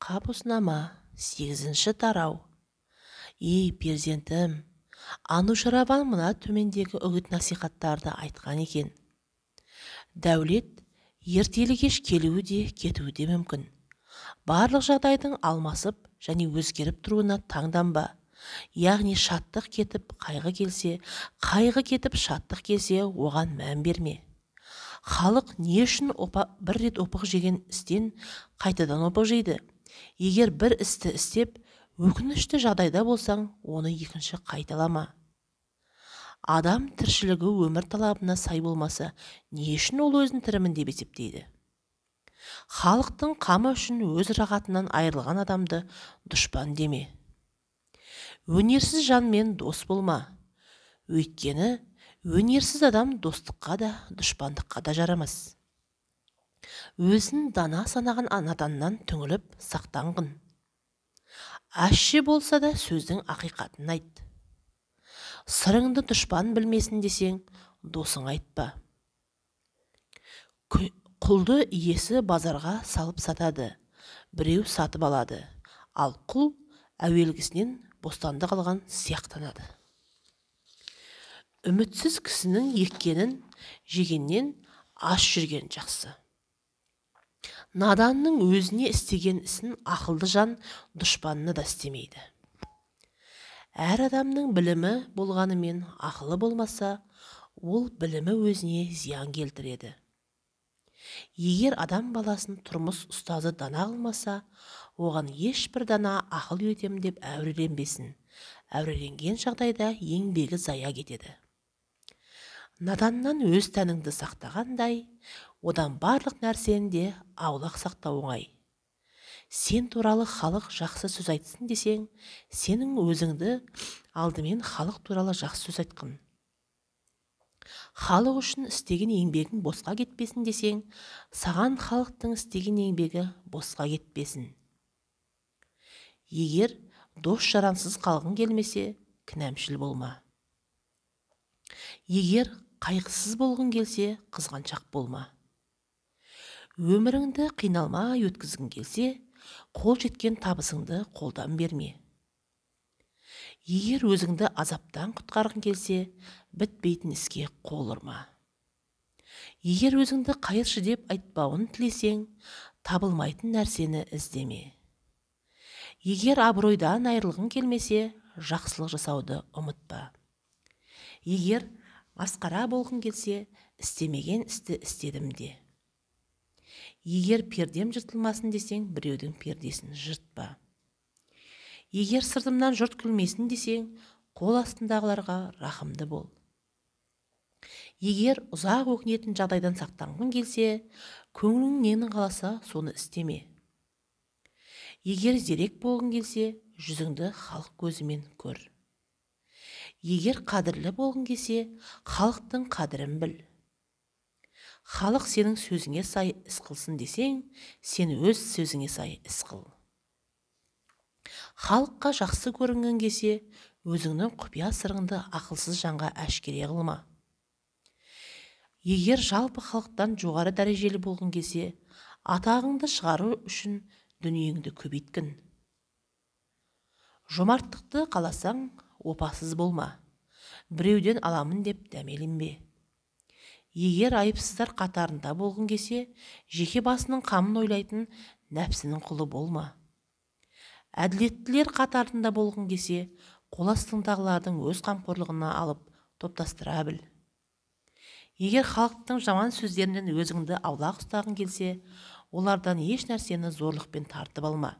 Қапуснама 8-ші тарау. Ей, перзентім, Анушараван мына төмендегі үгіт-насихаттарды айтқан екен. Дәулет ертелі-кеш келуі де кетуі де мүмкін. Барлық жағдайдың алмасып және өзгеріп тұруына таңданба. Яғни шаттық кетіп қайғы келсе, қайғы кетіп шаттық келсе, оған мән берме. Халық не үшін бір рет опық жеген істен қайтадан опық жейді? Егер бір істі істеп, өкінішті жағдайда болсаң, оны екінші қайталама. Адам тіршілігі өмір талабына сай болмаса, не үшін ол өзін тірімін деп есептейді? Халықтың қамы үшін өз рахатынан айырылған адамды дұшпан деме. Өнерсіз жанмен дос болма. Өйткені өнерсіз адам достыққа да, дұшпандыққа да жарамас. Өзін дана санаған наданнан түңіліп сақтанғын. Ащы болса да сөздің ақиқатын айт. Сырыңды дұшпан білмесін десең, досың айтпа. Құлды иесі базарға салып сатады, біреу сатып алады, ал құл әуелгісінен бостандық алған сияқтанады. Үмітсіз кісінің еккенін жегеннен аш жүрген жақсы. Наданның өзіне істеген ісін ақылды жан дұшпанына да істемейді. Әр адамның білімі болғанымен ақылы болмаса, ол білімі өзіне зиян келтіреді. Егер адам баласын тұрмыс ұстазы дана қылмаса, оған ешбір дана ақыл үйретем деп әуреленбесін. Әуреленген жағдайда еңбегі зая кетеді. Наданнан өз тәніңді сақтағандай, одан барлық нәрсенде аулақ сақтау оңай. Сен туралы халық жақсы сөз айтсын десең, сенің өзіңді алдымен халық туралы жақсы сөз айтқын. Халық үшін істеген еңбегің босқа кетпесін десең, саған халықтың істеген еңбегі босқа кетпесін. Егер дос жарансыз қалғың келмесе, кінәмшіл болма. Егер қайғысыз болғың келсе, қызғаншақ болма. Өміріңді қиналмай өткізгің келсе, қол жеткен табысыңды қолдан берме. Егер өзіңді азаптан құтқарғың келсе, бітпейтін іске қол ұрма. Егер өзіңді қайыршы деп айтпауын тілесең, табылмайтын нәрсені іздеме. Егер абыройдан айырылғың келмесе, жақсылық жасауды ұмытпа. Егер масқара болғың келсе, істемеген істі істедім де. Егер пердем жыртылмасын десең, біреудің пердесін жыртпа. Егер сыртымнан жұрт күлмесін десең, қол астындағыларға рахымды бол. Егер ұзақ өкінетін жағдайдан сақтанғың келсе, көңілің нені қаласа, соны істеме. Егер зерек болғың келсе, жүзіңді халық көзімен көр. Егер қадірлі болғың келсе, халықтың қадірін біл. Халық сенің сөзіңе сай іс қылсын десең, сен өз сөзіңе сай іс қыл. Халыққа жақсы көрінген келсе, өзіңнің құпия сырыңды ақылсыз жанға әшкере қылма. Егер жалпы халықтан жоғары дәрежелі болғың келсе, атағыңды шығару үшін дүниеңді көбейткін. Жомарттықты қаласаң, опасыз болма. Біреуден аламын деп дәмеленбе. Егер айыпсыздар қатарында болғың келсе, жеке басының қамын ойлайтын нәпсінің құлы болма. Әділеттілер қатарында болғың келсе, қол астыңдағылардың өз қамқорлығына алып топтастыра біл. Егер халықтың жаман сөздерінен өзіңді аулақ ұстағың келсе, олардан еш нәрсені зорлықпен тартып алма.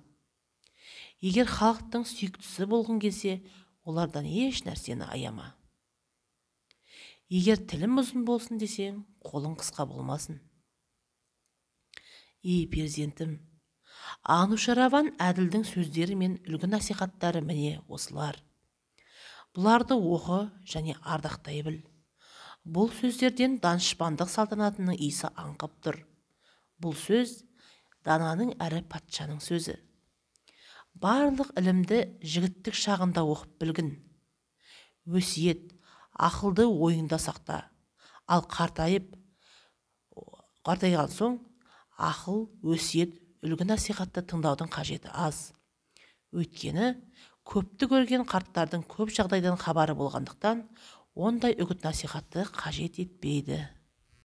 Егер халықтың сүйіктісі болғың келсе, олардан еш нәрсені аяма. Егер тілім ұзын болсын десең, қолың қысқа болмасын. Ей, перзентім, Анушараван әділдің сөздері мен үлгі насихаттары міне осылар. Бұларды оқы және ардақтай біл. Бұл сөздерден данышпандық салтанатының иісі аңқып тұр. Бұл сөз дананың әрі патшаның сөзі. Барлық ілімді жігіттік шағында оқып білгін. Өсиет, ақылды ойыңда сақта. Ал қартайған соң, ақыл, өсиет үлгі насихатты тыңдаудың қажеті аз. Өйткені көпті көрген қарттардың көп жағдайдан хабары болғандықтан, ондай үгіт насихатты қажет етпейді.